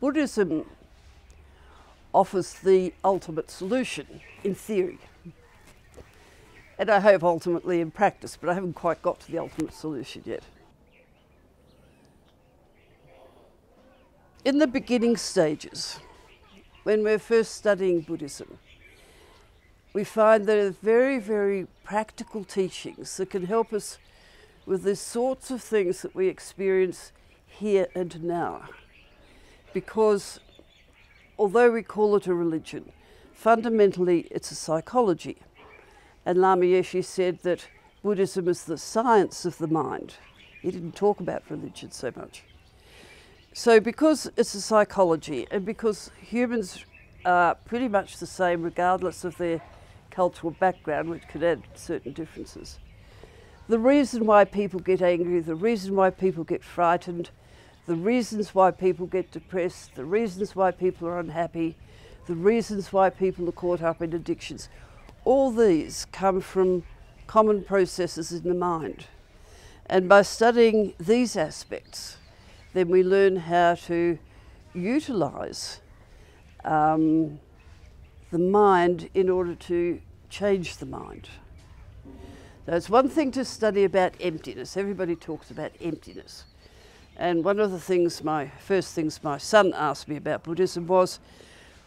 Buddhism offers the ultimate solution in theory, and I hope ultimately in practice, but I haven't quite got to the ultimate solution yet. In the beginning stages, when we're first studying Buddhism, we find there are very, very practical teachings that can help us with the sorts of things that we experience here and now. Because although we call it a religion, fundamentally it's a psychology. And Lama Yeshe said that Buddhism is the science of the mind. He didn't talk about religion so much. So because it's a psychology, and because humans are pretty much the same regardless of their cultural background, which could add certain differences, the reason why people get angry, the reason why people get frightened, the reasons why people get depressed, the reasons why people are unhappy, the reasons why people are caught up in addictions, all these come from common processes in the mind. And by studying these aspects, then we learn how to utilize the mind in order to change the mind. Now, it's one thing to study about emptiness. Everybody talks about emptiness. And one of the things, first things my son asked me about Buddhism was,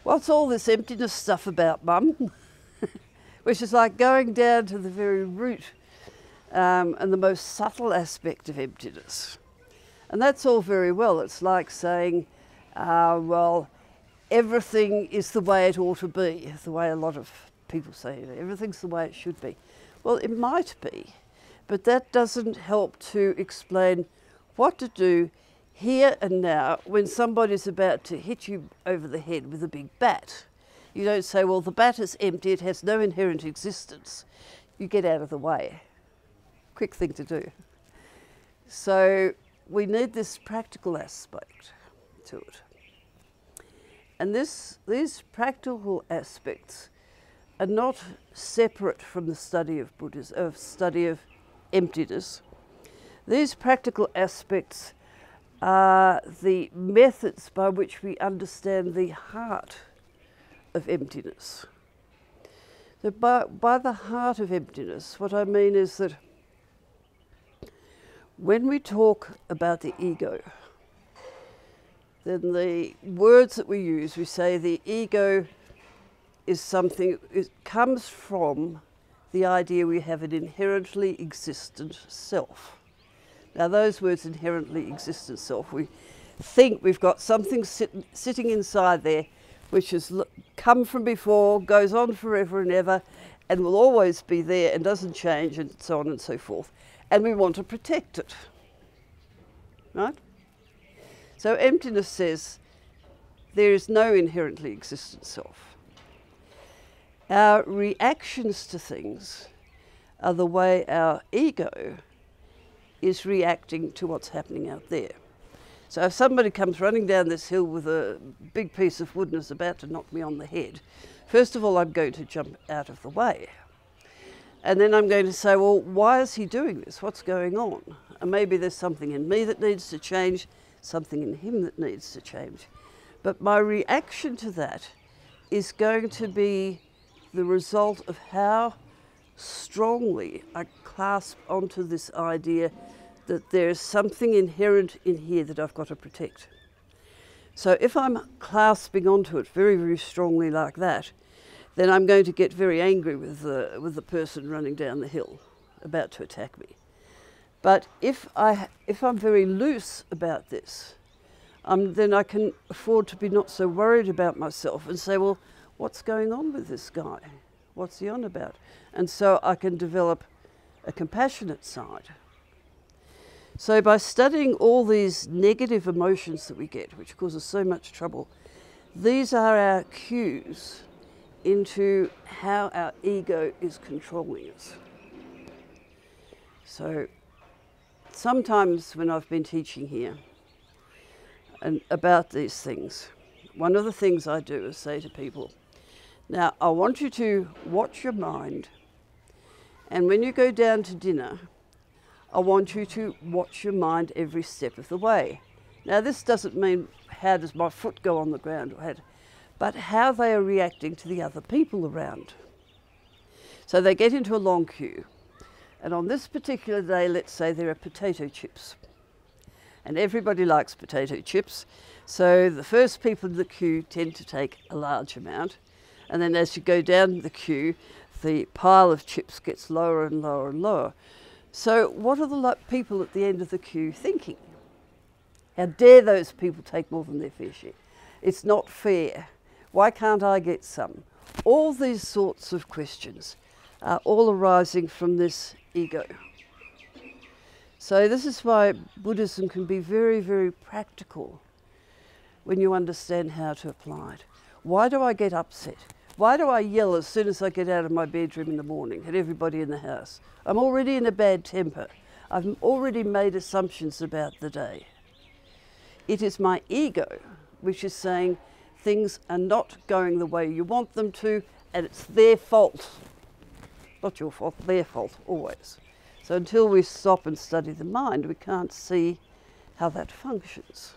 what's all this emptiness stuff about, Mum? Which is like going down to the very root and the most subtle aspect of emptiness. And that's all very well. It's like saying, well, everything is the way it ought to be, the way a lot of people say it. Everything's the way it should be. Well, it might be, but that doesn't help to explain what to do here and now when somebody's about to hit you over the head with a big bat. You don't say, well, the bat is empty, it has no inherent existence. You get out of the way. Quick thing to do. So we need this practical aspect to it. And these practical aspects are not separate from the study of Buddhism, study of emptiness. These practical aspects are the methods by which we understand the heart of emptiness. So by the heart of emptiness, what I mean is that when we talk about the ego, then the words that we use, we say the ego is something, it comes from the idea we have an inherently existent self. Now those words, inherently existent self, we think we've got something sitting inside there which has come from before, goes on forever and ever, and will always be there and doesn't change, and so on and so forth. And we want to protect it, right? So emptiness says there is no inherently existent self. Our reactions to things are the way our ego is reacting to what's happening out there. So if somebody comes running down this hill with a big piece of wood and is about to knock me on the head, first of all, I'm going to jump out of the way. And then I'm going to say, well, why is he doing this? What's going on? And maybe there's something in me that needs to change, something in him that needs to change. But my reaction to that is going to be the result of how strongly I clasp onto this idea that there's something inherent in here that I've got to protect. So if I'm clasping onto it very, very strongly like that, then I'm going to get very angry with the person running down the hill about to attack me. But if I'm very loose about this, then I can afford to be not so worried about myself and say, well, what's going on with this guy? What's he on about? And so I can develop a compassionate side. So by studying all these negative emotions that we get, which causes so much trouble, these are our cues into how our ego is controlling us. So sometimes when I've been teaching here and about these things, one of the things I do is say to people, now I want you to watch your mind, and when you go down to dinner, I want you to watch your mind every step of the way. Now this doesn't mean how does my foot go on the ground, but how they are reacting to the other people around. So they get into a long queue, and on this particular day, let's say there are potato chips. And everybody likes potato chips, so the first people in the queue tend to take a large amount, and then as you go down the queue, the pile of chips gets lower and lower and lower. So what are the people at the end of the queue thinking? How dare those people take more than their fair share? It's not fair. Why can't I get some? All these sorts of questions are all arising from this ego. So this is why Buddhism can be very, very practical when you understand how to apply it. Why do I get upset? Why do I yell as soon as I get out of my bedroom in the morning at everybody in the house? I'm already in a bad temper. I've already made assumptions about the day. It is my ego which is saying things are not going the way you want them to, and it's their fault. Not your fault, their fault, always. So until we stop and study the mind, we can't see how that functions.